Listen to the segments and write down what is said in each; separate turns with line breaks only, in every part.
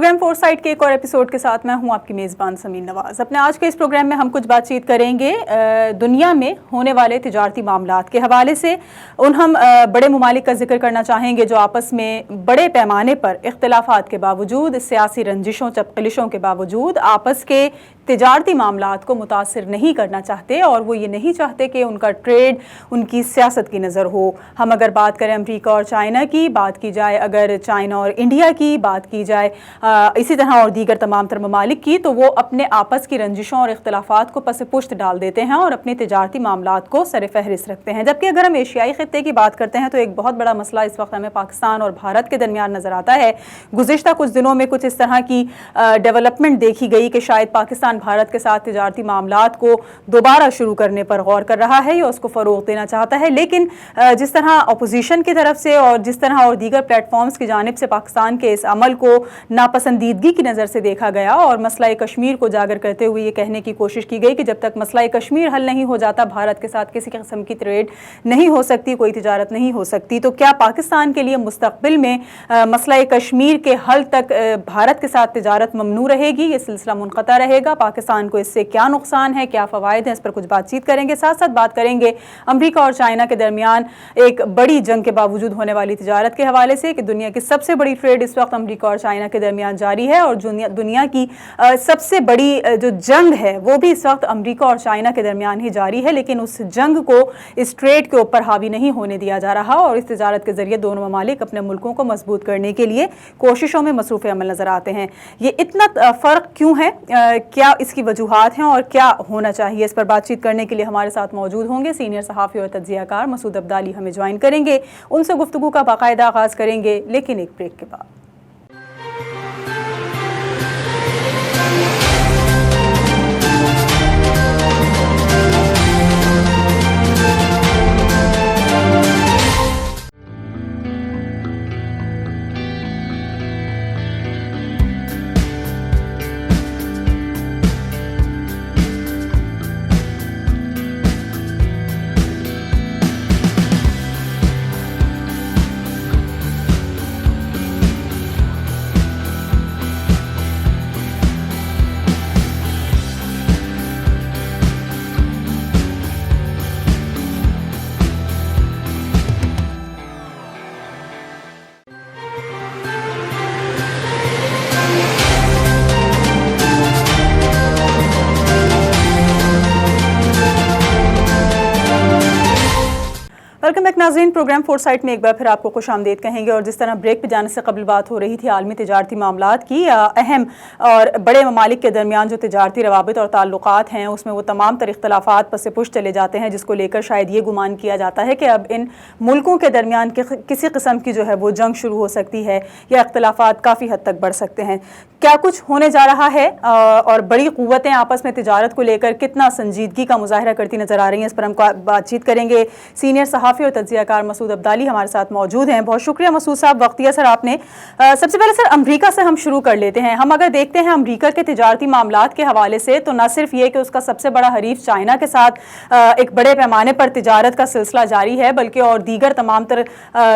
Programme four site کے ایک اور ایپیسوڈ کے ساتھ میں ہوں آپ کی میزبان سمین نواز۔ اپنے آج کے اس پروگرام میں ہم کچھ بات چیت کریں گے دنیا میں ہونے والے تجارتی معاملات کے حوالے سے۔ ہم بڑے ممالک کا ذکر کرنا چاہیں گے جو آپس میں بڑے پیمانے پر اختلافات کے باوجود، سیاسی رنجشوں چپقلشوں کے باوجود آپس کے تجارتی معاملات کو متاثر نہیں کرنا چاہتے، اور وہ یہ نہیں چاہتے کہ ان کا ٹریڈ ان کی سیاست کی نظر ہو۔ ہم اگر بات کریں امریکہ اور چائنا کی، بات کی جائے اگر چائنا اور انڈیا کی، بات کی جائے اسی طرح اور دیگر تمام تر ممالک کی، تو وہ اپنے آپس کی رنجشوں اور اختلافات کو پس پشت ڈال دیتے ہیں اور اپنے تجارتی معاملات کو سر فہرست رکھتے ہیں۔ جبکہ اگر ہم ایشیائی خطے کی بات کرتے ہیں تو ایک بہت بڑا مسئلہ اس وقت ہمیں پاکستان اور بھارت کے درمیان نظر آتا ہے۔ گزشتہ کچھ دنوں میں کچھ اس طرح کی ڈیولپمنٹ دیکھی گئی کہ شاید پاکستان بھارت کے ساتھ تجارتی معاملات کو دوبارہ شروع کرنے پر غور کر رہا ہے یا اس کو فروغ دینا چاہتا ہے، لیکن جس طرح اپوزیشن کی طرف سے اور جس طرح اور دیگر پلیٹ فارمز کی جانب سے پاکستان کے اس عمل کو ناپسندیدگی کی نظر سے دیکھا گیا اور مسئلہ کشمیر کو اجاگر کرتے ہوئے یہ کہنے کی کوشش کی گئی کہ جب تک مسئلہ کشمیر حل نہیں ہو جاتا بھارت کے ساتھ کسی قسم کی ٹریڈ نہیں ہو سکتی، کوئی تجارت نہیں ہو سکتی۔ تو کیا پاکستان کے لیے مستقبل میں مسئلہ کشمیر کے حل تک بھارت کے ساتھ تجارت ممنوع رہے گی؟ یہ سلسلہ منقطع رہے گا؟ پاکستان کو اس سے کیا نقصان ہے، کیا فوائد ہیں؟ اس پر کچھ بات چیت کریں گے۔ ساتھ ساتھ بات کریں گے امریکہ اور چائنا کے درمیان ایک بڑی جنگ کے باوجود ہونے والی تجارت کے حوالے سے کہ دنیا کی سب سے بڑی ٹریڈ اس وقت امریکہ اور چائنا کے درمیان جاری ہے، اور دنیا کی سب سے بڑی جو جنگ ہے وہ بھی اس وقت امریکہ اور چائنا کے درمیان ہی جاری ہے، لیکن اس جنگ کو اس ٹریڈ کے اوپر حاوی نہیں ہونے دیا جا رہا، اور اس تجارت کے ذریعے دونوں ممالک اپنے ملکوں کو مضبوط کرنے کے لیے کوششوں میں مصروف عمل نظر آتے ہیں۔ یہ اتنا فرق کیوں ہے، کیا اس کی وجوہات ہیں اور کیا ہونا چاہیے؟ اس پر بات چیت کرنے کے لیے ہمارے ساتھ موجود ہوں گے سینئر صحافی اور تجزیہ کار مسعود عبدالی، ہمیں جوائن کریں گے۔ ان سے گفتگو کا باقاعدہ آغاز کریں گے، لیکن ایک بریک کے بعد۔ ویلکم بیک ناظرین، پروگرام فور سائٹ میں ایک بار پھر آپ کو خوش آمدید کہیں گے، اور جس طرح بریک پہ جانے سے قبل بات ہو رہی تھی عالمی تجارتی معاملات کی، اہم اور بڑے ممالک کے درمیان جو تجارتی روابط اور تعلقات ہیں اس میں وہ تمام تر اختلافات پس پش چلے جاتے ہیں، جس کو لے کر شاید یہ گمان کیا جاتا ہے کہ اب ان ملکوں کے درمیان کسی قسم کی جو ہے وہ جنگ شروع ہو سکتی ہے یا اختلافات کافی حد تک بڑھ سکتے ہیں۔ کیا کچھ ہونے جا رہا ہے اور بڑی قوتیں آپس میں تجارت کو لے کر کتنا سنجیدگی کا مظاہرہ کرتی نظر آ رہی ہیں، اس پر ہم بات چیت کریں گے۔ سینئر صحافی اور تجزیہ کار مسعود عبدالی ہمارے ساتھ موجود ہیں۔ بہت شکریہ مسعود صاحب، وقت دیا سر آپ نے۔ سب سے پہلے سر امریکہ سے ہم شروع کر لیتے ہیں۔ ہم اگر دیکھتے ہیں امریکہ کے تجارتی معاملات کے حوالے سے تو نہ صرف یہ کہ اس کا سب سے بڑا حریف چائنا کے ساتھ ایک بڑے پیمانے پر تجارت کا سلسلہ جاری ہے، بلکہ اور دیگر تمام تر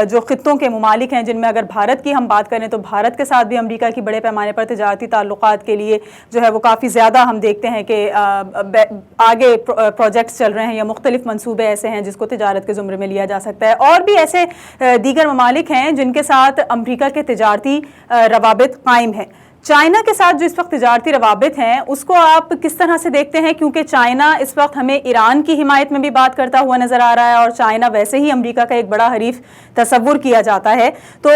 جو خطوں کے ممالک ہیں جن میں اگر بھارت کی ہم بات کریں تو بھارت کے ساتھ بھی امریکہ کی بڑے پیمانے پر تجارتی تعلقات کے لیے جو ہے وہ کافی زیادہ ہم دیکھتے ہیں کہ آگے پروجیکٹس چل رہے ہیں یا مختلف منصوبے ایسے ہیں جس کو تجارت کے زمرے میں لیا جا سکتا ہے، اور بھی ایسے دیگر ممالک ہیں جن کے ساتھ امریکہ کے تجارتی روابط قائم ہیں۔ چائنا کے ساتھ جو اس وقت تجارتی روابط ہیں اس کو آپ کس طرح سے دیکھتے ہیں؟ کیونکہ چائنا اس وقت ہمیں ایران کی حمایت میں بھی بات کرتا ہوا نظر آ رہا ہے، اور چائنا ویسے ہی امریکہ کا ایک بڑا حریف تصور کیا جاتا ہے۔ تو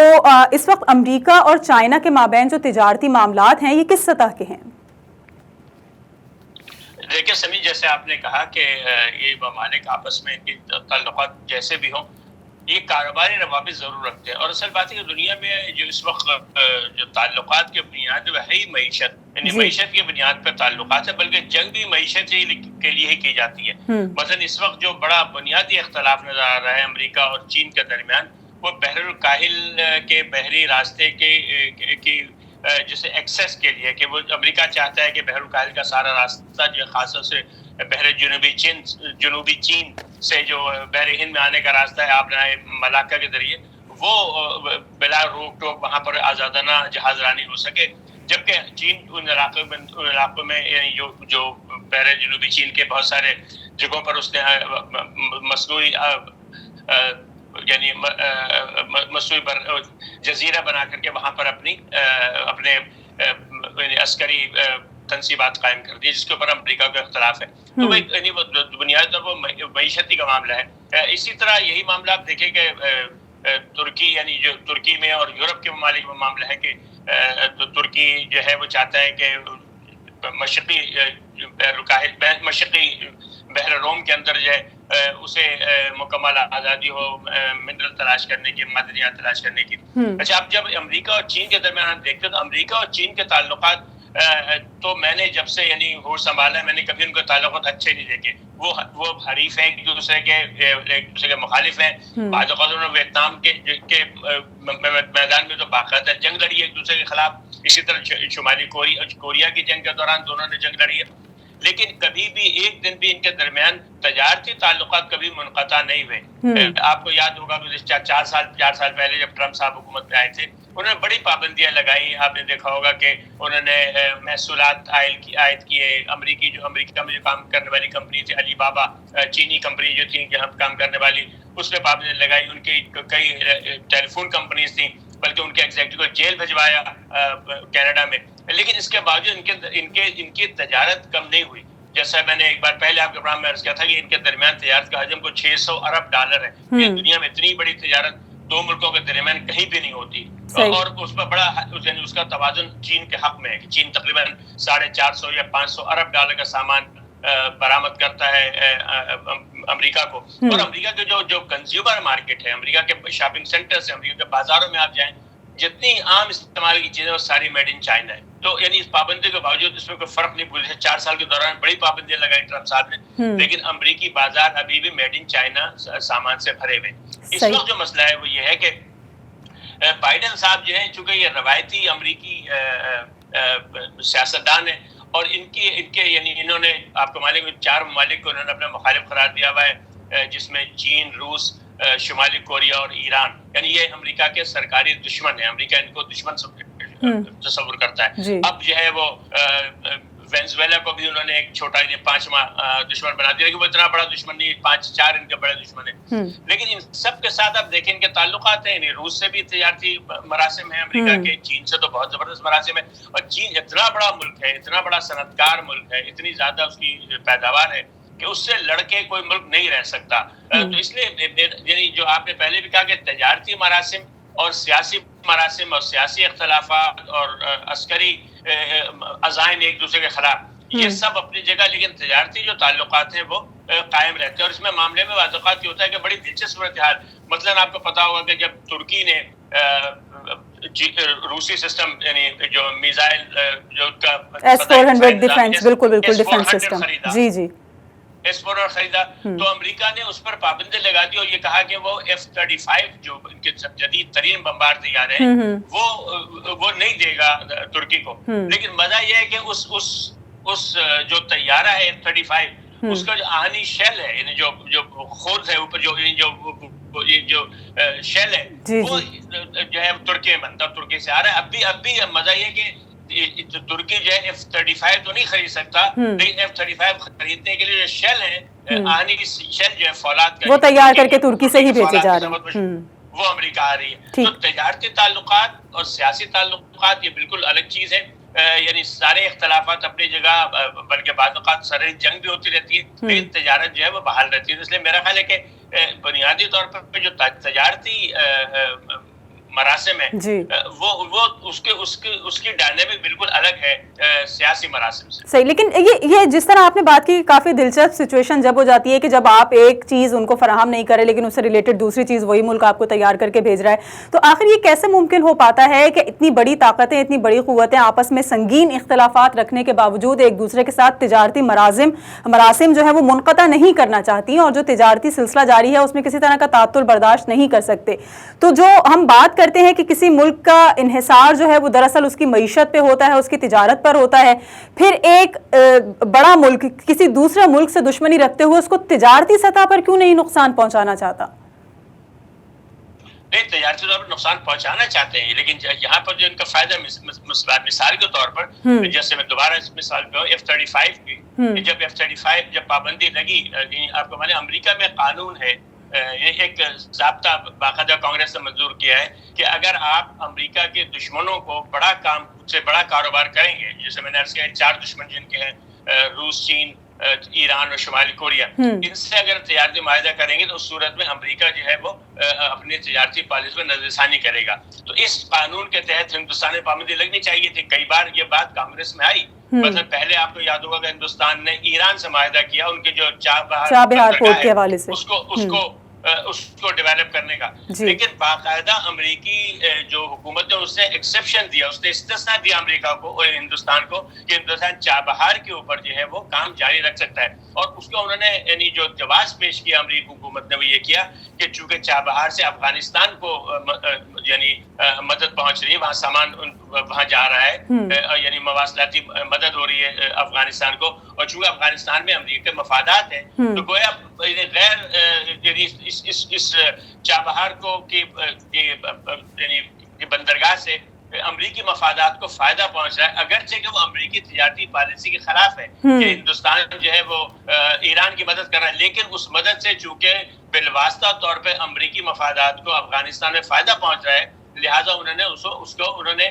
اس وقت امریکہ اور چائنا کے مابین جو تجارتی معاملات ہیں یہ کس سطح کے ہیں؟
دیکھیں سمی، جیسے آپ نے کہا کہ یہ ممالک آپس میں تعلقات جیسے بھی ہوں یہ کاروباری روابط ضرور رکھتے ہیں، اور اصل بات ہے کہ دنیا میں جو اس وقت جو تعلقات کے بنیاد وہ ہے ہی معیشت، یعنی معیشت کی بنیاد پر تعلقات ہے، بلکہ جنگ بھی معیشت کے لیے ہی کی جاتی ہے۔ مثلا اس وقت جو بڑا بنیادی اختلاف نظر آ رہا ہے امریکہ اور چین کے درمیان وہ بحر الکاہل کے بحری راستے کی جیسے ایکسیس کے لیے، کہ وہ امریکہ چاہتا ہے کہ بحر الکاہل کا سارا راستہ جو خاص طور سے بحر جنوبی چین سے جو بحر ہند میں آنے کا راستہ ہے آبنائے ملاکا کے ذریعے، وہ بلا روک ٹوک وہاں پر آزادانہ جہاز رانی ہو سکے۔ جبکہ چین ان علاقوں میں یعنی جو بحر جنوبی چین کے بہت سارے جگہوں پر اس نے مصنوعی یعنی مصنوعی جزیرہ بنا کر کے وہاں پر اپنے عسکری تنصیبات قائم کر دی، جس کے اوپر امریکہ کا اختلاف ہے. تو وہ بنیادی طور پر معیشتی کا معاملہ ہے. اسی طرح یہی معاملہ آپ دیکھیں کہ ترکی یعنی جو ترکی میں اور یورپ کے ممالک میں معاملہ ہے کہ ترکی جو ہے وہ چاہتا ہے کہ مشرقی بحر روم کے اندر جو ہے اسے مکمل آزادی ہو منرل تلاش کرنے کی، معدنیات تلاش کرنے کی. اچھا، اب جب امریکہ اور چین کے درمیان ہم دیکھتے ہیں تو امریکہ اور چین کے تعلقات تو میں نے جب سے یعنی ہوش سنبھالا میں نے کبھی ان کے تعلقات اچھے نہیں دیکھے. وہ حریف ہیں ایک دوسرے کے مخالف ہیں. بعض اوقات انہوں نے ویتنام کے میدان میں تو باقاعدہ جنگ لڑی ہے ایک دوسرے کے خلاف. اسی طرح شمالی کوریا کی جنگ کے دوران دونوں نے جنگ لڑی ہے. لیکن کبھی بھی ایک دن بھی ان کے درمیان تجارتی تعلقات کبھی منقطع نہیں ہوئے. آپ کو یاد ہوگا کہ 4 سال پہلے جب ٹرمپ صاحب حکومت میں آئے تھے انہوں نے بڑی پابندیاں لگائی. آپ نے دیکھا ہوگا کہ انہوں نے محصولات عائد کیے. امریکہ میں جو کام کرنے والی کمپنی تھی علی بابا، چینی کمپنی جو تھی یہاں کام کرنے والی، اس پہ پابندیاں لگائی. ان کی کئی ٹیلی فون کمپنیز تھیں، بلکہ ان کے ایگزیکٹو کو جیل بھجوایا کینیڈا میں. لیکن اس کے باوجود ان کی تجارت کم نہیں ہوئی. جیسا میں نے ایک بار پہلے آپ کے پروگرام میں عرض کیا تھا کہ ان کے درمیان تجارت کا حجم کو $600 ارب ہے. یہ دنیا میں اتنی بڑی تجارت دو ملکوں کے درمیان کہیں بھی نہیں ہوتی. اور اس پر بڑا یعنی اس کا توازن چین کے حق میں ہے کہ چین تقریباً 450 یا 500 ارب ڈالر کا سامان برآمد کرتا ہے امریکہ کو. اور امریکہ کے جو کنزیومر مارکیٹ ہے، امریکہ کے شاپنگ سینٹرز ہیں، امریکہ کے بازاروں میں آپ جائیں، جتنی عام استعمال کی چیزیں وہ ساری میڈ ان چائنا ہے. تو یعنی اس پابندی کے باوجود اس میں کوئی فرق نہیں پڑا. 4 سال کے دوران بڑی پابندیاں لگائی ٹرمپ صاحب نے، لیکن امریکی بازار ابھی بھی میڈ ان چائنا سامان سے بھرے ہوئے. اس وقت جو مسئلہ ہے وہ یہ ہے کہ بائیڈن صاحب جو ہیں چونکہ یہ روایتی امریکی سیاستدان ہیں اور ان کے یعنی انہوں نے آپ کو معلوم ہے 4 ممالک کو انہوں نے اپنا مخالف قرار دیا ہوا ہے، جس میں چین، روس، شمالی کوریا اور ایران. یعنی یہ امریکہ کے سرکاری دشمن ہیں. امریکہ ان کو دشمن تصور کرتا ہے. اب جو ہے وہ وینزویلا کو بھی انہوں نے ایک چھوٹا 5واں دشمن بنا دیا کہ وہ اتنا بڑا دشمن نہیں، 4 ان کے بڑے دشمن ہیں. لیکن ان سب کے ساتھ آپ دیکھیں ان کے تعلقات ہیں. یعنی روس سے بھی تجارتی مراسم ہیں امریکہ کے، چین سے تو بہت زبردست مراسم ہے. اور چین اتنا بڑا ملک ہے، اتنا بڑا صنعتکار ملک ہے، اتنی زیادہ اس کی پیداوار ہے کہ اس سے لڑ کے کوئی ملک نہیں رہ سکتا. تو اس لیے یعنی جو آپ نے پہلے بھی کہا کہ تجارتی مراسم اور سیاسی مراسم اور سیاسی اختلافات اور عسکری عزائم ایک دوسرے کے خلاف، یہ سب اپنی جگہ، لیکن تجارتی جو تعلقات ہیں وہ قائم رہتے ہیں. اور اس میں معاملے میں بعض اوقات یہ ہوتا ہے کہ بڑی دلچسپ صورتحال، مثلاً آپ کو پتا ہوگا کہ جب ترکی نے روسی سسٹم یعنی جو میزائل جو
S-400 ڈیفنس بالکل ڈیفنس سسٹم
S-400 خریدا، تو امریکہ نے اس پر پابندی لگا دی اور یہ کہا کہ وہ F-35 جو ان کے جدید ترین بمبار تیار ہیں وہ نہیں دے گا ترکی کو. لیکن مزہ یہ ہے کہ اس جو طیارہ ہے F-35 اس کا جو آہنی شیل ہے، یعنی جو خود ہے اوپر جو شیل ہے وہ جو ہے ترکی میں بنتا، ترکی سے آ رہا ہے. اب بھی مزہ یہ کہ ترکی جو ہے F-35 تو نہیں خرید سکتا، لیکن F-35 خریدنے کے لیے جو شیل ہے، آہنی کی شیل جو ہے فولاد کا،
وہ تیار کر کے ترکی سے ہی بھیجے جا رہے ہیں،
وہ امریکہ آ رہی ہے. تو تجارتی تعلقات اور سیاسی تعلقات یہ بالکل الگ چیز ہے. یعنی سارے اختلافات اپنی جگہ، بلکہ بعض اوقات سرحدی جنگ بھی ہوتی رہتی ہے، لیکن تجارت جو ہے وہ بحال رہتی ہے. اس لیے میرا خیال ہے کہ بنیادی طور پر جو تجارتی مراسم ہے وہ اس کی ڈائنامک بالکل الگ ہے سیاسی مراسم سے.
صحیح. لیکن یہ جس طرح آپ نے بات کی، کافی دلچسپ سچویشن جب ہو جاتی ہے کہ جب آپ ایک چیز ان کو فراہم نہیں کرے لیکن اس سے ریلیٹڈ دوسری چیز وہی ملک آپ کو تیار کر کے بھیج رہا ہے، تو آخر یہ کیسے ممکن ہو پاتا ہے کہ اتنی بڑی طاقتیں، اتنی بڑی قوتیں آپس میں سنگین اختلافات رکھنے کے باوجود ایک دوسرے کے ساتھ تجارتی مراسم جو ہے وہ منقطع نہیں کرنا چاہتی ہیں، اور جو تجارتی سلسلہ جاری ہے اس میں کسی طرح کا تعطل برداشت نہیں کر سکتے؟ تو جو ہم بات کرتے ہیں کہ کسی ملک کا انحصار جو ہے وہ دراصل اس کی معیشت پہ ہوتا ہے، اس کی تجارت پر ہوتا ہے، پھر ایک بڑا ملک کسی دوسرے ملک سے دشمنی رکھتے ہوئے اس کو تجارتی سطح پر کیوں نہیں نقصان پہنچانا چاہتا؟
نہیں تجارتی طور پر نقصان پہنچانا چاہتے ہیں، لیکن یہاں پر جو ان کا فائدہ مثال کے طور پر جیسے میں دوبارہ اس مثال پہ ہوں F-35 کی، جب F-35 جب پابندی لگی، آپ کو معلوم امریکہ میں قانون ہے، یہ ایک ضابطہ باقاعدہ کانگریس نے منظور کیا ہے کہ اگر آپ امریکہ کے دشمنوں کو بڑا کام سے بڑا کاروبار کریں گے، جیسے میں نے عرض کیا 4 دشمن جن کے ہیں روس، چین، ایران اور شمالی کوریا، ان سے اگر تجارتی معاہدہ کریں گے تو اس صورت میں امریکہ جو ہے وہ اپنی تجارتی پالیسی میں نظر ثانی کرے گا. تو اس قانون کے تحت ہندوستان میں پابندی لگنی چاہیے تھی. کئی بار یہ بات کانگریس میں آئی، مطلب پہلے آپ کو یاد ہوگا کہ ہندوستان نے ایران سے معاہدہ کیا ان کے جو
چابہار پورٹ کے حوالے سے
اس کو ڈیولپ کرنے کا، لیکن باقاعدہ امریکی جو حکومت نے اس نے ایکسیپشن دیا، اس نے استثنا دیا امریکہ کو اور ہندوستان کو کہ ہندوستان چابہار کے اوپر جو ہے وہ کام جاری رکھ سکتا ہے. اور اس کو انہوں نے یعنی جو جواز پیش کیا امریکی حکومت نے وہ یہ کیا کہ چونکہ چابہار سے افغانستان کو یعنی مدد پہنچ رہی ہے، وہاں سامان وہاں جا رہا ہے، یعنی مواصلاتی مدد ہو رہی ہے افغانستان کو، اور چونکہ افغانستان میں امریکہ کے مفادات ہیں تو گویا غیر اس چابہار کو یعنی بندرگاہ سے امریکی مفادات کو فائدہ پہنچ رہا ہے، اگرچہ کہ وہ امریکی تجارتی پالیسی کے خلاف ہے کہ ہندوستان جو ہے وہ ایران کی مدد کر رہا ہے، لیکن اس مدد سے چونکہ بالواسطہ طور پہ امریکی مفادات کو افغانستان میں فائدہ پہنچ رہا ہے، لہٰذا انہوں نے اس کو انہوں نے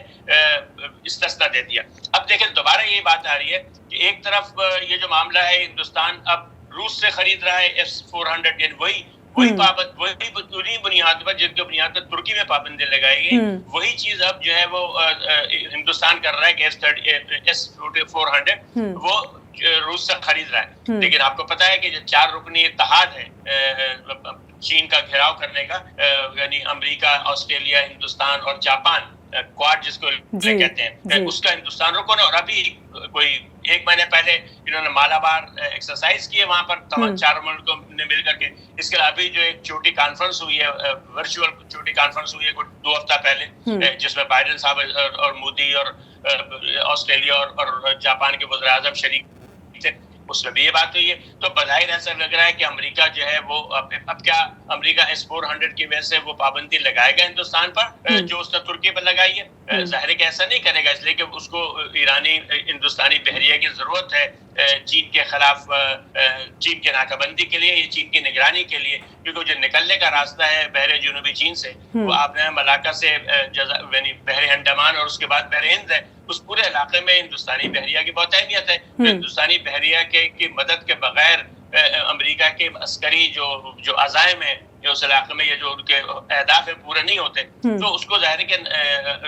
استثنا دے دیا. اب دیکھیں دوبارہ یہی بات آ رہی ہے کہ ایک طرف یہ جو معاملہ ہے ہندوستان اب روس سے خرید رہا ہے S-400، یعنی وہی بنیاد پر جن کے بنیاد پر ترکی میں پابندی لگائی گئی، وہی چیز اب جو ہے وہ ہندوستان کر رہا ہے کہ S-400 وہ روس سے خرید رہا ہے. لیکن آپ کو پتا ہے کہ جو 4 رکنی اتحاد ہے چین کا گھیراؤ کرنے کا، یعنی امریکہ، آسٹریلیا، ہندوستان اور جاپان، کواد جس کو کہتے ہیں، اس کا ہندوستان رکن ہے. اور ابھی کوئی 1 مہینے پہلے انہوں نے مالابار ایکسرسائز کی ہے وہاں پر تمام 4 ملکوں نے مل کر کے. اس کے ابھی جو ایک چھوٹی کانفرنس ہوئی ہے، ورچوئل چھوٹی کانفرنس ہوئی ہے 2 ہفتہ پہلے، جس میں بائیڈن صاحب اور مودی اور آسٹریلیا اور جاپان کے وزیر اعظم شریک تھے، اس میں بھی یہ بات ہوئی ہے. تو بظاہر ایسا لگ رہا ہے کہ امریکہ جو ہے وہ اب کیا امریکہ S-400 کی وجہ سے وہ پابندی لگائے گا ہندوستان پر جو اس نے ترکی پر لگائی ہے؟ ظاہر ہے کہ ایسا نہیں کرے گا، اس لیے کہ اس کو ایرانی ہندوستانی بحریہ کی ضرورت ہے چین کے خلاف، چین کے ناکہ بندی کے لیے، چین کی نگرانی کے لیے، کیونکہ جو نکلنے کا راستہ ہے بحر جنوبی چین سے، وہ آپ نے ملاکا سے یعنی بحر انڈمان اور اس کے بعد بحر ہند ہے، اس پورے علاقے میں ہندوستانی بحریہ کی بہت اہمیت ہے. ہندوستانی بحریہ کی مدد کے بغیر امریکہ کے عسکری جو عزائم ہیں اس علاقے میں، یہ جو ان کے اہداف ہیں پورے نہیں ہوتے، تو اس کو ظاہر ہے کہ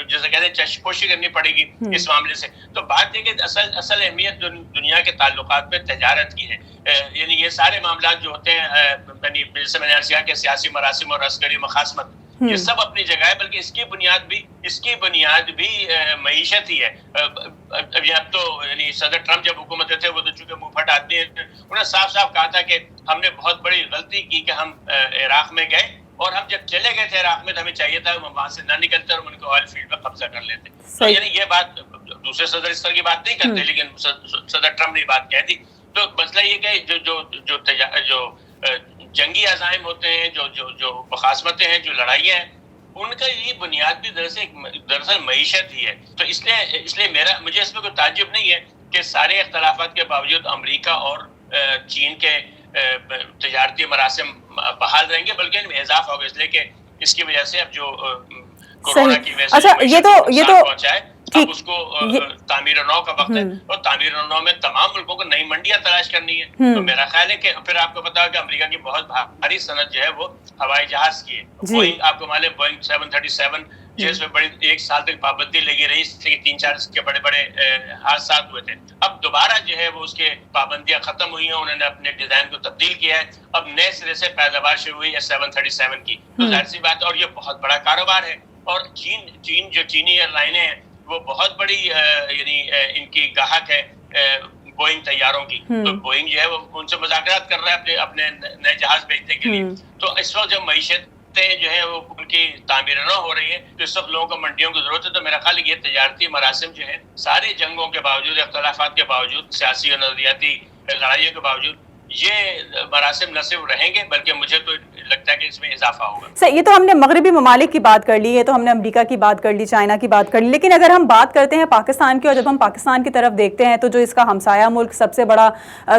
جیسے کہتے ہیں چشمپوشی کرنی پڑے گی اس معاملے سے. تو بات یہ کہ اصل اہمیت دنیا کے تعلقات میں تجارت کی ہے. یعنی یہ سارے معاملات جو ہوتے ہیں، جیسے میں نے عرض کیا کہ سیاسی مراسم اور عسکری مخاصمت، یہ سب اپنی جگہ ہے، بلکہ اس کی بنیاد بھی معیشت ہی ہے. اب تو یعنی صدر ٹرمپ جب حکومت تھے، وہ تو چونکہ منہ پھٹ آدمی ہیں، انہوں نے صاف کہا تھا کہ ہم نے بہت بڑی غلطی کی کہ ہم عراق میں گئے، اور ہم جب چلے گئے تھے عراق میں تو ہمیں چاہیے تھا ہم وہاں سے نہ نکلتے اور ان کو آئل فیلڈ میں قبضہ کر لیتے. تو یعنی یہ بات دوسرے صدر اس طرح کی بات نہیں کرتے، لیکن صدر ٹرمپ نے بات کہہ دی. تو مسئلہ یہ کہ جو جنگی عزائم ہوتے ہیں، جو مخاصمتیں ہیں، جو لڑائیاں ہیں، ان کا یہ بنیاد بھی دراصل معیشت ہی ہے. تو اس لیے مجھے اس میں کوئی تعجب نہیں ہے کہ سارے اختلافات کے باوجود امریکہ اور چین کے تجارتی مراسم بحال رہیں گے، بلکہ ان میں اضافہ ہوگا، اس لیے کہ اس کی وجہ سے اب جو کورونا کی وجہ سے یہ تو پہنچا ہے، اب اس کو تعمیر نو کا وقت ہے، اور تعمیر نو میں تمام ملکوں کو نئی منڈیاں تلاش کرنی ہے. تو میرا خیال ہے کہ پھر آپ کو پتا ہے کہ امریکہ کی بہت بھاری صنعت جو ہے وہ ہوائی جہاز کی ہے. بوئنگ، آپ کو معلوم بوئنگ 737 جس میں بڑی 1 سال تک پابندی لگی رہی، اس سے 3-4 کے بڑے حادثات ہوئے تھے. اب دوبارہ جو ہے وہ اس کے پابندیاں ختم ہوئی ہیں، انہوں نے اپنے ڈیزائن کو تبدیل کیا ہے، اب نئے سرے سے پیداوار شروع ہوئی ہے 737 کی. تو ظاہر سی بات، اور یہ بہت بڑا کاروبار ہے. اور چینی ایئر لائنیں ہیں وہ بہت بڑی یعنی ان کی گاہک ہے بوئنگ طیاروں کی. تو بوئنگ جو ہے وہ ان سے مذاکرات کر رہا ہے اپنے نئے جہاز بھیجنے کے لیے. تو اس وقت جب معیشتیں جو ہے وہ ان کی تعمیر نہ ہو رہی ہے، تو اس وقت لوگوں کو منڈیوں کی ضرورت ہے. تو میرا خیال یہ تجارتی مراسم جو ہے ساری جنگوں کے باوجود، اختلافات کے باوجود، سیاسی اور نظریاتی لڑائیوں کے باوجود، یہ مراسم نہ صرف رہیں گے بلکہ مجھے تو لگتا ہے کہ اس میں اضافہ ہوگا.
سر یہ تو ہم نے مغربی ممالک کی بات کر لی, یہ تو ہم نے امریکہ کی بات کر لی, چائنا کی بات کر لی, لیکن اگر ہم بات کرتے ہیں پاکستان کی, اور جب ہم پاکستان کی طرف دیکھتے ہیں تو جو اس کا ہمسایہ ملک, سب سے بڑا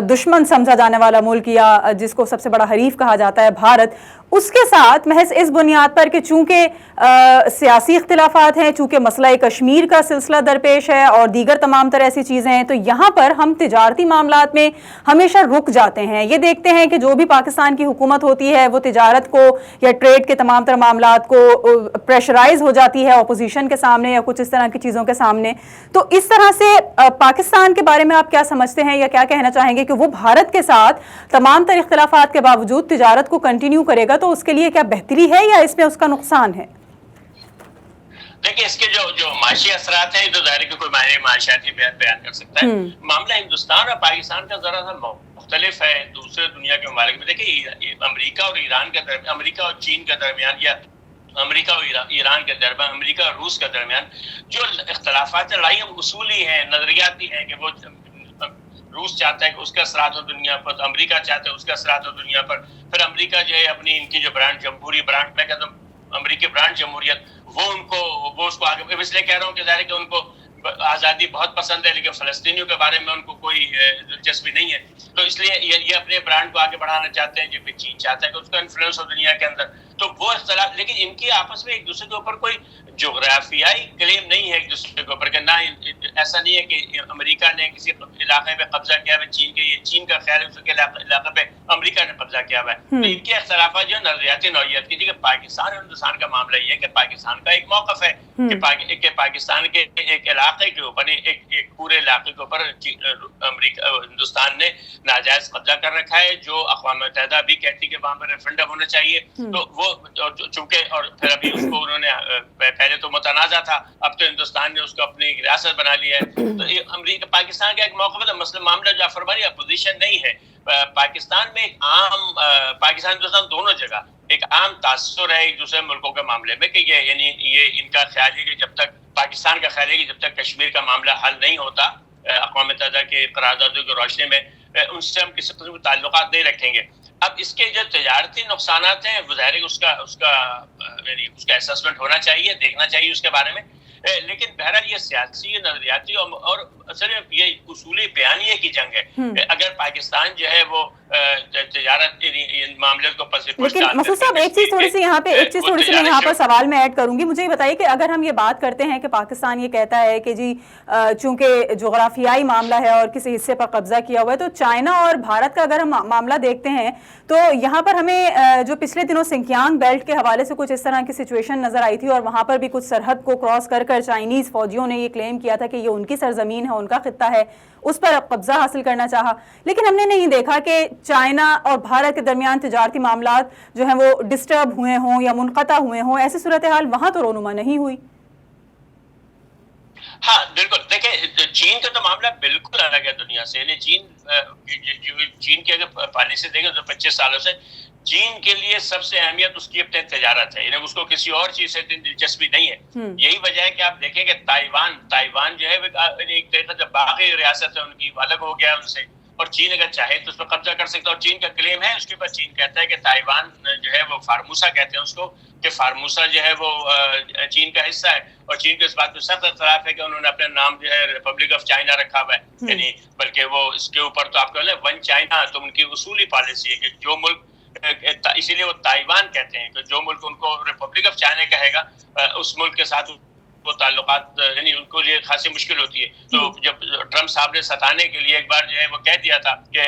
دشمن سمجھا جانے والا ملک, یا جس کو سب سے بڑا حریف کہا جاتا ہے, بھارت, اس کے ساتھ محض اس بنیاد پر کہ چونکہ سیاسی اختلافات ہیں, چونکہ مسئلہ کشمیر کا سلسلہ درپیش ہے اور دیگر تمام طرح ایسی چیزیں ہیں, تو یہاں پر ہم تجارتی معاملات میں ہمیشہ رک جاتے ہیں. یہ دیکھتے ہیں کہ جو بھی پاکستان کی حکومت ہوتی ہے وہ تجارت کو یا ٹریڈ کے تمام تر معاملات کو پریشرائز ہو جاتی ہے اپوزیشن کے سامنے یا کچھ اس طرح کی چیزوں کے سامنے. تو اس طرح سے پاکستان کے بارے میں آپ کیا سمجھتے ہیں یا کیا کہنا چاہیں گے کہ وہ بھارت کے ساتھ تمام تر اختلافات کے باوجود تجارت کو کنٹینیو کرے گا, تو اس کے لیے کیا بہتری ہے یا اس میں اس کا نقصان ہے؟
دیکھیں اس کے جو معاشی اثرات ہیں تو ظاہر ہے کہ کوئی معاشیاتی بیان کر سکتا ہے. معاملہ ہندوستان اور پاکستان کا ذرا سا مختلف ہے دوسرے دنیا کے ممالک میں. دیکھیں امریکہ اور ایران کے درمیان, امریکہ اور چین کے درمیان, یا امریکہ اور ایران کے درمیان, امریکہ اور روس کے درمیان جو اختلافات لڑائیاں اصولی ہیں, نظریاتی ہیں, کہ وہ روس چاہتا ہے کہ اس کا اثرات ہو دنیا پر, تو امریکہ چاہتا ہے اس کا اثرات ہو دنیا پر. پھر امریکہ جو ہے اپنی ان کی جو برانڈ جمہوری برانڈ, میں کہتا ہوں امریکی برانڈ جمہوریت, وہ اس کو آگے, اس لیے کہہ رہا ہوں کہ ظاہر ہے کہ ان کو آزادی بہت پسند ہے لیکن فلسطینیوں کے بارے میں ان کو کوئی دلچسپی نہیں ہے, تو اس لیے یہ اپنے برانڈ کو آگے بڑھانا چاہتے ہیں. جو کہ چین چاہتا ہے کہ اس کا انفلوئنس ہو دنیا کے اندر, تو وہ اختلاف, لیکن ان کی آپس میں ایک دوسرے کے اوپر کوئی جغرافیائی کلیم نہیں ہے ایک دوسرے کے اوپر, کہ نہ ایسا نہیں ہے کہ امریکہ نے کسی علاقے پہ قبضہ کیا ہوا ہے, چین کا خیال ہے اس کے علاقے پہ امریکہ نے قبضہ کیا ہوا ہے. تو ان کے اختلافات جو نظریاتی نوعیت کی, کہ پاکستان اور ہندوستان کا معاملہ یہ ہے کہ پاکستان کا ایک موقف ہے کہ پاکستان کے ایک علاقے کے اوپر, ایک پورے علاقے کے اوپر امریکہ ہندوستان نے ناجائز قبضہ کر رکھا ہے, جو اقوام متحدہ بھی کہتی ہے کہ وہاں پر ریفرنڈم ہونا چاہیے. تو وہ چونکہ, اور پھر ابھی اس کو انہوں نے, پہلے تو متنازع تھا, اب تو ہندوستان نے اس کو اپنی ریاست بنا لیا ہے. تو امریکہ پاکستان کا ایک موقف ہے. مسئلہ معاملہ جو فرمانی اپوزیشن نہیں ہے. پاکستان میں ایک عام, پاکستان ہندوستان دونوں جگہ ایک عام تاثر ہے ایک دوسرے ملکوں کے معاملے میں, کہ یہ ان کا خیال ہے کہ جب تک, پاکستان کا خیال ہے کہ جب تک کشمیر کا معاملہ حل نہیں ہوتا اقوام متحدہ کے قراردادوں کی روشنی میں, ان سے ہم کسی قسم کے تعلقات نہیں رکھیں گے. اب اس کے جو تجارتی نقصانات ہیں وہ ظاہر ہے اس کا اسسمنٹ ہونا چاہیے, دیکھنا چاہیے اس کے بارے میں. لیکن بہرحال یہ سیاسی, نظریاتی اور اصل یہ اصولی بیانیے کی جنگ ہے. اگر پاکستان جو ہے وہ تجارت معاملے کو پس پش,
لیکن مسعود صاحب ایک چیز تھوڑی سی میں یہاں پر سوال میں ایڈ کروں گی. مجھے یہ بتائیے کہ اگر ہم یہ بات کرتے ہیں کہ پاکستان یہ کہتا ہے کہ جی چونکہ جغرافیائی معاملہ ہے اور کسی حصے پر قبضہ کیا ہوا ہے, تو چائنا اور بھارت کا اگر ہم معاملہ دیکھتے ہیں تو یہاں پر ہمیں جو پچھلے دنوں سنکیانگ بیلٹ کے حوالے سے کچھ اس طرح کی سچویشن نظر آئی تھی, اور وہاں پر بھی کچھ سرحد کو کراس کر چائنیز فوجیوں نے یہ کلیم کیا تھا کہ یہ ان کی سرزمین ہے, ان کا خطہ ہے, اس پر قبضہ حاصل کرنا چاہا. لیکن ہم نے نہیں دیکھا کہ چائنا اور بھارت کے درمیان تجارتی معاملات جو ہیں وہ ڈسٹرب ہوئے ہوں یا منقطع ہوئے ہوں. ایسی صورتحال وہاں تو رونما نہیں ہوئی.
ہاں بالکل. دیکھیں چین کا تو معاملہ بالکل الگ ہے دنیا سے. یعنی چین کی اگر پالیسی دیکھیں تو 25 سالوں سے چین کے لیے سب سے اہمیت اس کی اپنے تجارت ہے. یعنی اس کو کسی اور چیز سے اتنی دلچسپی نہیں ہے. یہی وجہ ہے کہ آپ دیکھیں کہ تائیوان جو ہے ایک طریقے سے باقی ریاست ہے ان کی, الگ ہو گیا ان سے, اور چین اگر چاہے تو اس پر قبضہ کر سکتا ہے. اور چین کا کلیم ہے اس کے اوپر, چین کہتا ہے کہ تائیوان جو ہے وہ فارموسا کہتے ہیں اس کو, کہ فارموسا جو ہے وہ چین کا حصہ ہے. اور چین کو اس بات میں سخت اختلاف ہے کہ انہوں نے اپنا نام جو ہے ریپبلک آف چائنا رکھا ہوا ہے. یعنی بلکہ وہ اس کے اوپر تو آپ کہہ لیں ون چائنا, تو ان کی اصولی پالیسی ہے کہ جو ملک, اسی لیے وہ تائیوان کہتے ہیں کہ جو ملک ان کو ریپبلک آف چائنا کہے گا اس ملک کے ساتھ وہ تعلقات, یعنی ان کو لیے خاصی مشکل ہوتی ہے. تو جب ٹرمپ صاحب نے ستانے کے لیے ایک بار جو ہے وہ کہہ دیا تھا کہ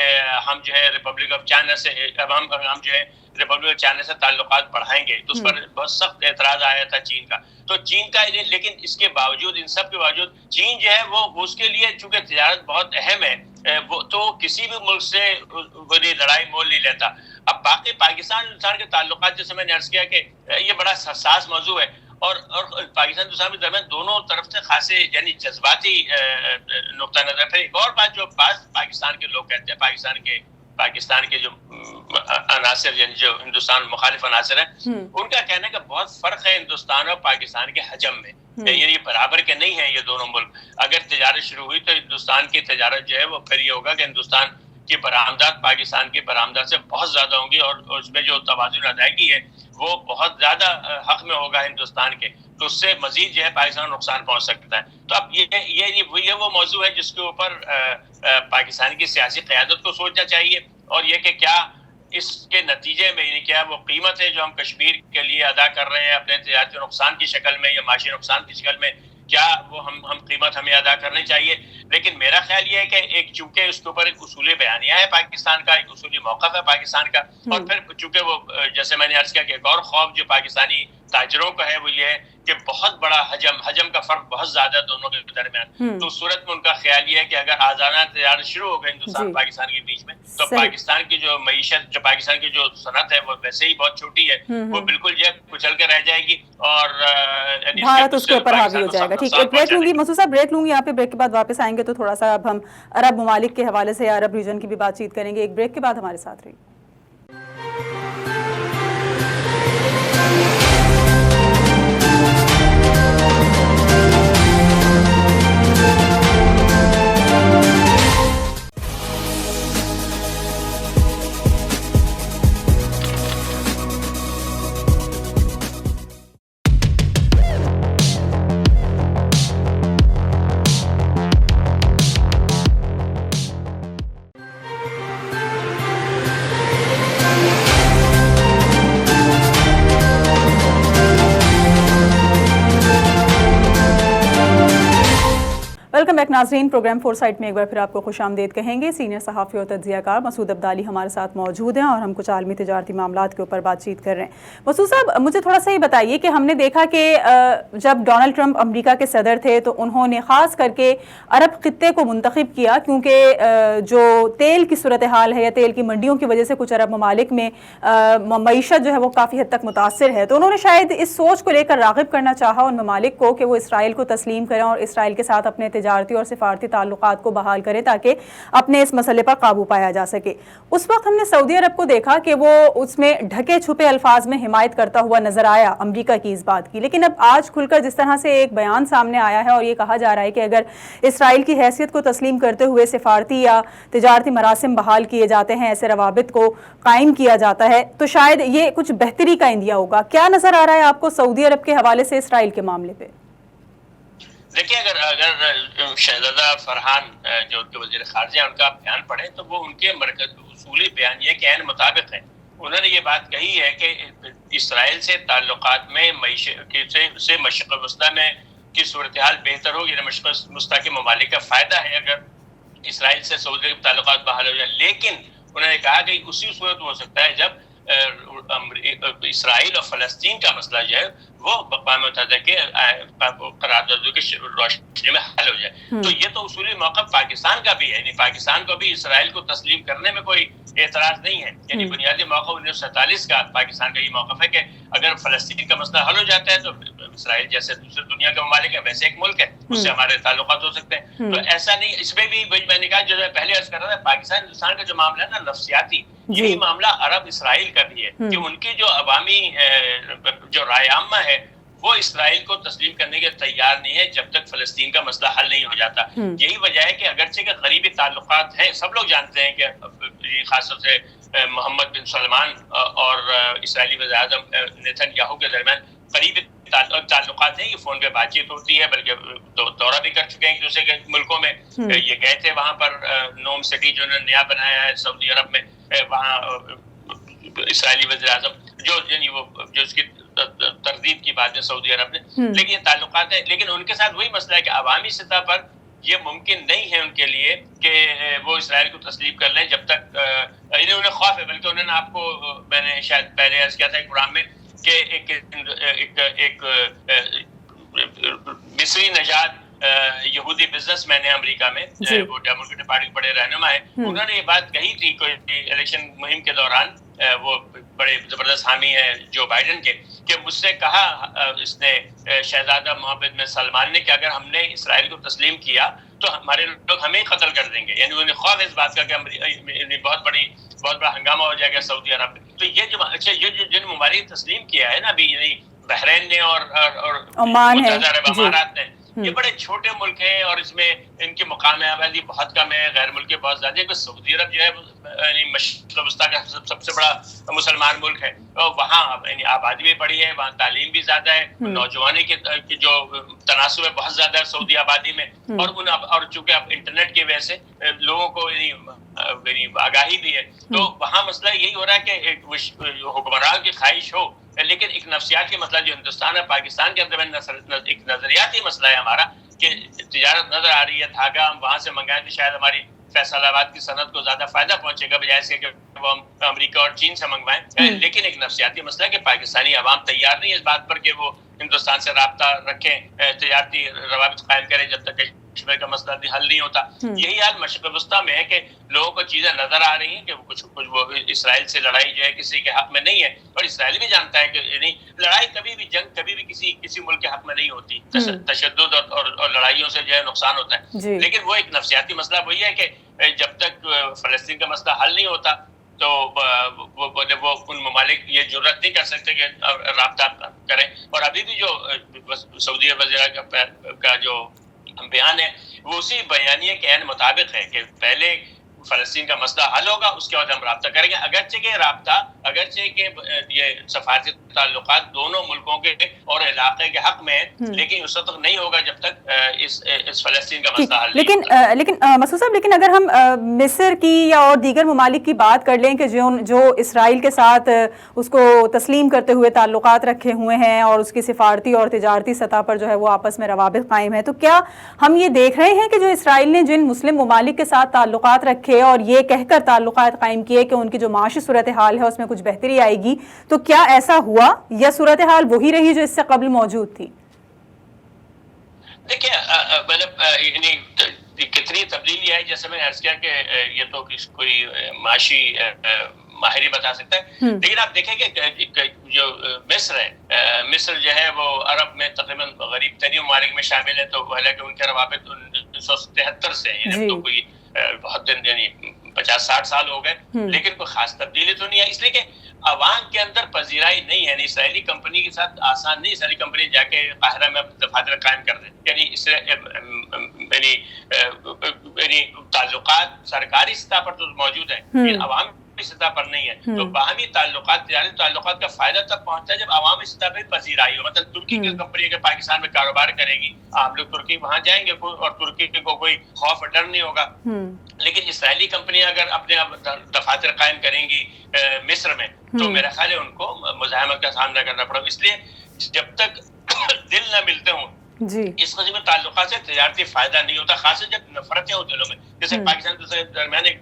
ہم جو ہے ریپبلک آف چائنا سے, اب ہم جو ہے ریپبلک آف چائنا سے تعلقات بڑھائیں گے, تو اس پر بہت سخت اعتراض آیا تھا چین کا. تو چین کا, لیکن اس کے باوجود, ان سب کے باوجود چین جو ہے وہ اس کے لیے چونکہ تجارت بہت اہم ہے, وہ تو کسی بھی ملک سے بڑی لڑائی مول نہیں لیتا. اب باقی پاکستان ہندوستان کے تعلقات, جیسے میں نے عرض کیا کہ یہ بڑا حساس موضوع ہے, اور پاکستان ہندوستان کے درمیان دونوں طرف سے خاصے یعنی جذباتی نقطہ نظر. پھر ایک اور بات جو بعض پاکستان کے لوگ کہتے ہیں, پاکستان کے جو عناصر, یعنی جو ہندوستان مخالف عناصر ہیں, ان کا کہنا ہے کہ بہت فرق ہے ہندوستان اور پاکستان کے حجم میں. یہ برابر کے نہیں ہیں یہ دونوں ملک. اگر تجارت شروع ہوئی تو ہندوستان کی تجارت جو ہے وہ پھر یہ ہوگا کہ ہندوستان کی برآمدات پاکستان کی برآمدات سے بہت زیادہ ہوں گی اور اس میں جو توازن ادائیگی ہے وہ بہت زیادہ حق میں ہوگا ہندوستان کے, تو اس سے مزید جو ہے پاکستان کو نقصان پہنچ سکتا ہے. تو اب یہ وہ موضوع ہے جس کے اوپر پاکستان کی سیاسی قیادت کو سوچنا چاہیے, اور یہ کہ کیا اس کے نتیجے میں یعنی کیا وہ قیمت ہے جو ہم کشمیر کے لیے ادا کر رہے ہیں اپنے تجارتی نقصان کی شکل میں یا معاشی نقصان کی شکل میں, کیا وہ ہم قیمت ہمیں ادا کرنی چاہیے. لیکن میرا خیال یہ ہے کہ ایک چونکہ اس کے اوپر ایک اصولی بیانیہ ہے پاکستان کا, ایک اصولی موقف ہے پاکستان کا, اور پھر چونکہ وہ جیسے میں نے عرض کیا کہ ایک اور خوف جو پاکستانی تاجروں کا ہے وہ یہ ہے کہ بہت بڑا حجم کا فرق بہت زیادہ دونوں کے درمیان, تو صورت میں ان کا خیال یہ ہے کہ اگر آزادانہ تجارت شروع ہو گئی ہندوستان پاکستان کے بیچ میں تو پاکستان کی جو معیشت, جو پاکستان کی جو صنعت ہے وہ ویسے ہی بہت چھوٹی ہے, وہ بالکل جو ہے کچل کے رہ جائے گی اور
بھارت اس کے اوپر حاوی ہو جائے گا. ٹھیک ہے, بریک لوں گی مسعود صاحب, بریک لوں گی یہاں پہ. بریک کے بعد واپس آئیں گے تو تھوڑا سا اب ہم عرب ممالک کے حوالے سے, عرب ریجن کی بھی بات چیت کریں گے. ایک بریک کے بعد ہمارے ساتھ رہیے. ویلکم بیک ناظرین, پروگرام فور سائٹ میں ایک بار پھر آپ کو خوش آمدید کہیں گے. سینئر صحافی اور تجزیہ کار مسعود عبدالی ہمارے ساتھ موجود ہیں اور ہم کچھ عالمی تجارتی معاملات کے اوپر بات چیت کر رہے ہیں. مسعود صاحب, مجھے تھوڑا سا یہ بتائیے کہ ہم نے دیکھا کہ جب ڈونلڈ ٹرمپ امریکہ کے صدر تھے تو انہوں نے خاص کر کے عرب خطے کو منتخب کیا, کیونکہ جو تیل کی صورتحال ہے یا تیل کی منڈیوں کی وجہ سے کچھ عرب ممالک میں معیشت جو ہے وہ کافی حد تک متاثر ہے, تو انہوں نے شاید اس سوچ کو لے کر راغب کرنا چاہا ان ممالک کو کہ وہ اسرائیل کو تسلیم کریں اور اسرائیل کے ساتھ اپنے تجارتی اور سفارتی تعلقات کو بحال کرے تاکہ اپنے اس مسئلے پر قابو پایا جا سکے. اس وقت ہم نے سعودی عرب کو دیکھا کہ وہ اس میں ڈھکے چھپے الفاظ میں حمایت کرتا ہوا نظر آیا امریکہ کی اس بات کی, لیکن اب آج کھل کر جس طرح سے ایک بیان سامنے آیا ہے اور یہ کہا جا رہا ہے کہ اگر اسرائیل کی حیثیت کو تسلیم کرتے ہوئے سفارتی یا تجارتی مراسم بحال کیے جاتے ہیں, ایسے روابط کو قائم کیا جاتا ہے, تو شاید یہ کچھ بہتری کا اندیا ہوگا. کیا نظر آ رہا ہے آپ کو سعودی عرب کے حوالے سے اسرائیل کے معاملے پہ؟
دیکھیے, اگر شہزادہ فرحان جو ان کے وزیر خارجہ ہیں ان کا بیان پڑھیں تو وہ ان کے مرکز اصولی بیانیے کے عین مطابق ہے. انہوں نے یہ بات کہی ہے کہ اسرائیل سے تعلقات میں سے مشرق وسطیٰ میں کی صورتحال بہتر ہوگی, یعنی مشرق وسطیٰ کے ممالک کا فائدہ ہے اگر اسرائیل سے سعودی عرب تعلقات بحال ہو جائیں. لیکن انہوں نے کہا کہ اسی صورت میں ہو سکتا ہے جب اسرائیل اور فلسطین کا مسئلہ جو ہے وہ اقوام متحدہ کے قراردادوں کی روشنی میں حل ہو جائے. تو یہ تو اصولی موقف پاکستان کا بھی ہے, یعنی پاکستان کو بھی اسرائیل کو تسلیم کرنے میں کوئی اعتراض نہیں ہے. یعنی بنیادی موقف 1947 کا پاکستان کا یہ موقف ہے کہ اگر فلسطین کا مسئلہ حل ہو جاتا ہے تو اسرائیل جیسے دوسرے دنیا کے ممالک ہیں ویسے ایک ملک ہے, اس سے ہمارے تعلقات ہو سکتے ہیں. تو ایسا نہیں, اس میں بھی میں نے کہا جو پہلے عرض کر رہا تھا, پاکستان ہندوستان کا جو معاملہ ہے نا نفسیاتی, یہی معاملہ عرب اسرائیل کا بھی ہے کہ ان کی جو عوامی جو رائے عامہ ہے وہ اسرائیل کو تسلیم کرنے کے تیار نہیں ہے جب تک فلسطین کا مسئلہ حل نہیں ہو جاتا. یہی وجہ ہے کہ اگرچہ کہ قریبی تعلقات ہیں, سب لوگ جانتے ہیں کہ خاص طور سے محمد بن سلمان اور اسرائیلی وزیر اعظم نیتن یاہو کے درمیان قریبی تعلقات ہیں, یہ فون پہ بات چیت ہوتی ہے, بلکہ دورہ بھی کر چکے ہیں ایک دوسرے کے ملکوں میں. یہ گئے تھے وہاں پر نوم سٹی جو انہوں نے نیا بنایا ہے سعودی عرب میں, وہاں اسرائیلی وزیر اعظم جو اس کی تردید کی بات ہے سعودی عرب نے, لیکن یہ تعلقات ہیں. لیکن ان کے ساتھ وہی مسئلہ ہے کہ عوامی سطح پر یہ ممکن نہیں ہے ان کے لیے کہ وہ اسرائیل کو تسلیم کر لیں جب تک انہیں خوف ہے. بلکہ انہوں نے آپ کو میں نے شاید پہلے عرض کیا تھا ایک پروگرام میں کہ ایک مصری نژاد یہودی بزنس مین ہے امریکہ میں, وہ ڈیموکریٹک پارٹی کے بڑے رہنما ہیں. انہوں نے یہ بات کہی تھی کوئی الیکشن مہم کے دوران, وہ بڑے زبردست حامی ہیں جو بائیڈن کے, کہ مجھ سے کہا اس نے شہزادہ محمد بن سلمان نے کہ اگر ہم نے اسرائیل کو تسلیم کیا تو ہمارے لوگ ہمیں قتل کر دیں گے. یعنی انہیں خوف اس بات کا کہ بہت بڑا ہنگامہ ہو جائے گا سعودی عرب میں. تو یہ جن ممالک تسلیم کیا ہے نا ابھی, یعنی بحرین نے اور متحدہ عرب امارات نے, یہ بڑے چھوٹے ملک ہیں اور اس میں ان کی مقام آبادی بہت کم ہے, غیر ملکی بہت زیادہ ہے. سعودی عرب جو ہے یعنی مشرق وسطیٰ کا سب سے بڑا مسلمان ملک ہے, وہاں یعنی آبادی بھی بڑی ہے, وہاں تعلیم بھی زیادہ ہے, نوجوانی کی جو تناسب ہے بہت زیادہ ہے سعودی آبادی میں, اور چونکہ اب انٹرنیٹ کی وجہ سے لوگوں کو یعنی آگاہی بھی ہے, تو وہاں مسئلہ یہی ہو رہا ہے کہ حکمران کی خواہش ہو, لیکن ایک نفسیاتی مسئلہ جو ہندوستان اور پاکستان کے اندر ایک نظریاتی مسئلہ ہے ہمارا, کہ تجارت نظر آ رہی ہے, دھاگا ہم وہاں سے منگائیں تو شاید ہماری فیصل آباد کی صنعت کو زیادہ فائدہ پہنچے گا بجائے اس کے کہ وہ ہم امریکہ اور چین سے منگوائیں. لیکن ایک نفسیاتی مسئلہ ہے کہ پاکستانی عوام تیار نہیں ہے اس بات پر کہ وہ ہندوستان سے رابطہ رکھیں, تجارتی روابط قائم کریں جب تک کشمیر کا مسئلہ حل نہیں ہوتا. یہی حال مشرق وسطیٰ میں ہے کہ لوگوں کو چیزیں نظر آ رہی ہیں کہ کچھ وہ اسرائیل سے لڑائی جو ہے کسی کے حق میں نہیں ہے, اور اسرائیل بھی جانتا ہے کہ نہیں لڑائی کبھی بھی, جنگ کبھی بھی کسی ملک کے حق میں نہیں ہوتی, تشدد اور لڑائیوں سے جو ہے نقصان ہوتا ہے. لیکن وہ ایک نفسیاتی مسئلہ وہی ہے کہ جب تک فلسطین کا مسئلہ حل نہیں ہوتا تو وہ ان ممالک یہ جرات نہیں کر سکتے کہ رابطہ کریں. اور ابھی بھی جو سعودی وزیر کا جو بیان ہے وہ اسی بیانیے کے عین مطابق ہے کہ پہلے فلسطین کا مسئلہ حل ہوگا, اس کے بعد ہم رابطہ کریں گے. اگرچہ کہ یہ سفارتی تعلقات دونوں ملکوں کے اور علاقے کے حق میں ہیں, لیکن اس وقت نہیں ہوگا جب تک اس فلسطین کا مسئلہ حل نہیں ہوگا.
لیکن مسعود صاحب, لیکن اگر ہم مصر کی یا اور دیگر ممالک کی بات کر لیں کہ جو اسرائیل کے ساتھ اس کو تسلیم کرتے ہوئے تعلقات رکھے ہوئے ہیں اور اس کی سفارتی اور تجارتی سطح پر جو ہے وہ آپس میں روابط قائم ہے, تو کیا ہم یہ دیکھ رہے ہیں کہ جو اسرائیل نے جن مسلم ممالک کے ساتھ تعلقات رکھے اور یہ کہہ کر تعلقات قائم کیے کہ ان کی جو معاشی صورتحال ہے اس میں کچھ بہتری آئے گی, تو کیا ایسا ہوا یا صورتحال وہی رہی جو اس سے قبل موجود تھی؟
دیکھیں یعنی کتنی تبدیلی آئی, جیسے میں نے عرض کیا کہ یہ تو کوئی معاشی ماہر بتا سکتا ہے, لیکن آپ دیکھیں کہ جو مصر ہے, مصر جو ہے وہ عرب میں تقریباً غریب ترین ممالک میں شامل ہے, تو حالانکہ ان کے روابط 1973 سے یعنی تو کوئی بہت دن یعنی 50-60 سال ہو گئے, لیکن کوئی خاص تبدیلی تو نہیں ہے, اس لیے کہ عوام کے اندر پذیرائی نہیں ہے. یعنی اسرائیلی کمپنی کے ساتھ آسان نہیں اسرائیلی کمپنی جا کے قاہرہ میں دفاتر قائم کر دے, یعنی تعلقات سرکاری سطح پر تو موجود ہیں لیکن عوامی سطح پر نہیں ہے. تو باہمی تعلقات, تجارتی تعلقات کا فائدہ تب پہنچتا ہے جب عوامی سطح پہ پذیرائی ہو. مطلب ترکی کی کمپنی اگر پاکستان میں کاروبار کرے گی, عام لوگ ترکی وہاں جائیں گے اور ترکی کو کوئی خوف ڈر نہیں ہوگا. لیکن اسرائیلی کمپنیاں اگر اپنے دفاتر قائم کریں گی مصر میں تو میرا خیال ہے ان کو مزاحمت کا سامنا کرنا پڑے گا. اس لیے جب تک دل نہ ملتے ہوں اس قسم کے تعلقات سے تجارتی فائدہ نہیں ہوتا, خاص جب نفرتیں ہوں دلوں میں, جیسے پاکستان کے درمیان ایک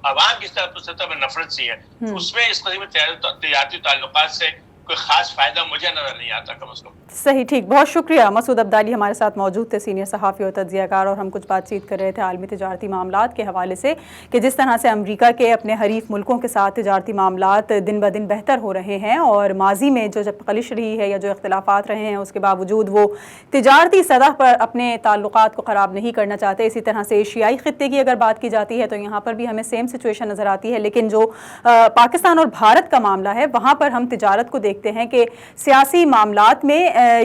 عوام کی سطح پر نفرت سی ہے, اس میں اس قسم تجارتی تعلقات سے کوئی خاص فائدہ مجھے نظر نہیں آتا کم از کم.
صحیح, ٹھیک, بہت شکریہ. مسعود عبدالی ہمارے ساتھ موجود تھے, سینئر صحافی اور تجزیہ کار, اور ہم کچھ بات چیت کر رہے تھے عالمی تجارتی معاملات کے حوالے سے کہ جس طرح سے امریکہ کے اپنے حریف ملکوں کے ساتھ تجارتی معاملات دن بدن بہتر ہو رہے ہیں, اور ماضی میں جو جب خلش رہی ہے یا جو اختلافات رہے ہیں اس کے باوجود وہ تجارتی سطح پر اپنے تعلقات کو خراب نہیں کرنا چاہتے. اسی طرح سے ایشیائی خطے کی اگر بات کی جاتی ہے تو یہاں پر بھی ہمیں سیم سچویشن نظر آتی ہے, لیکن جو پاکستان اور بھارت کا معاملہ ہے وہاں پر ہم تجارت کو دیکھتے ہیں کہ سیاسی معاملات میں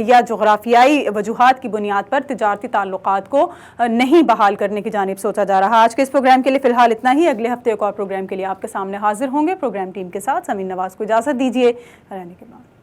یا جغرافیائی وجوہات کی بنیاد پر تجارتی تعلقات کو نہیں بحال کرنے کی جانب سوچا جا رہا. آج کے اس پروگرام کے لیے فی الحال اتنا ہی. اگلے ہفتے ایک اور پروگرام کے لیے آپ کے سامنے حاضر ہوں گے. پروگرام ٹیم کے ساتھ سمین نواز کو اجازت دیجیے. رہنے کے بعد